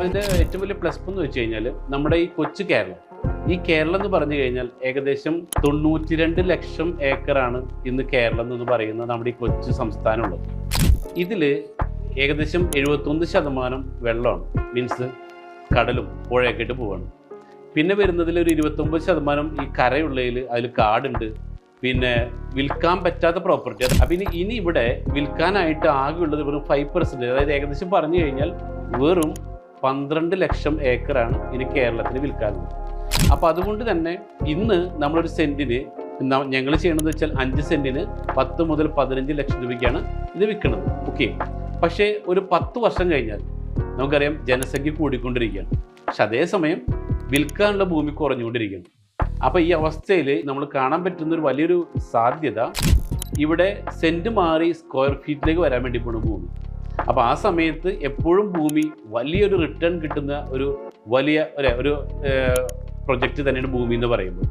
അപ്പോൾ ഇതിൻ്റെ ഏറ്റവും വലിയ പ്ലസ് എന്ന് വെച്ച് കഴിഞ്ഞാൽ നമ്മുടെ ഈ കൊച്ചു കേരളം, ഈ കേരളം എന്ന് പറഞ്ഞു കഴിഞ്ഞാൽ ഏകദേശം 92 ലക്ഷം ഏക്കറാണ് ഇന്ന് കേരളം എന്ന് പറയുന്ന നമ്മുടെ ഈ കൊച്ചു സംസ്ഥാനമുള്ളത്. ഇതിൽ ഏകദേശം 71% വെള്ളമാണ്, മീൻസ് കടലും പുഴയൊക്കെ ആയിട്ട് പോവാണ്. പിന്നെ വരുന്നതിൽ ഒരു 29% ഈ കരയുള്ളതിൽ അതിൽ കാടുണ്ട്, പിന്നെ വിൽക്കാൻ പറ്റാത്ത പ്രോപ്പർട്ടി. അപ്പം ഇനി ഇവിടെ വിൽക്കാനായിട്ട് ആകെയുള്ളത് വെറും 5%, അതായത് ഏകദേശം പറഞ്ഞു കഴിഞ്ഞാൽ വെറും 12 ലക്ഷം ഏക്കറാണ് ഇനി കേരളത്തിന് വിൽക്കാനുള്ളത്. അപ്പോൾ അതുകൊണ്ട് തന്നെ ഇന്ന് നമ്മളൊരു സെൻറ്റിന് ഞങ്ങൾ ചെയ്യണമെന്ന് വെച്ചാൽ 5 സെൻറ്റിന് 10 മുതൽ 15 ലക്ഷം രൂപയ്ക്കാണ് ഇത് വിൽക്കുന്നത്. ഓക്കെ, പക്ഷേ ഒരു 10 വർഷം കഴിഞ്ഞാൽ നമുക്കറിയാം ജനസംഖ്യ കൂടിക്കൊണ്ടിരിക്കുകയാണ്, പക്ഷെ അതേസമയം വിൽക്കാനുള്ള ഭൂമി കുറഞ്ഞുകൊണ്ടിരിക്കുകയാണ്. അപ്പോൾ ഈ അവസ്ഥയിൽ നമ്മൾ കാണാൻ പറ്റുന്ന ഒരു വലിയൊരു സാധ്യത ഇവിടെ സെൻറ്റ് മാറി സ്ക്വയർ ഫീറ്റിലേക്ക് വരാൻ വേണ്ടി പോണ ഭൂമി. അപ്പോൾ ആ സമയത്ത് എപ്പോഴും ഭൂമി വലിയൊരു റിട്ടേൺ കിട്ടുന്ന ഒരു വലിയ ഒരു പ്രൊജക്റ്റ് തന്നെയാണ് ഭൂമി എന്ന് പറയുമ്പോൾ.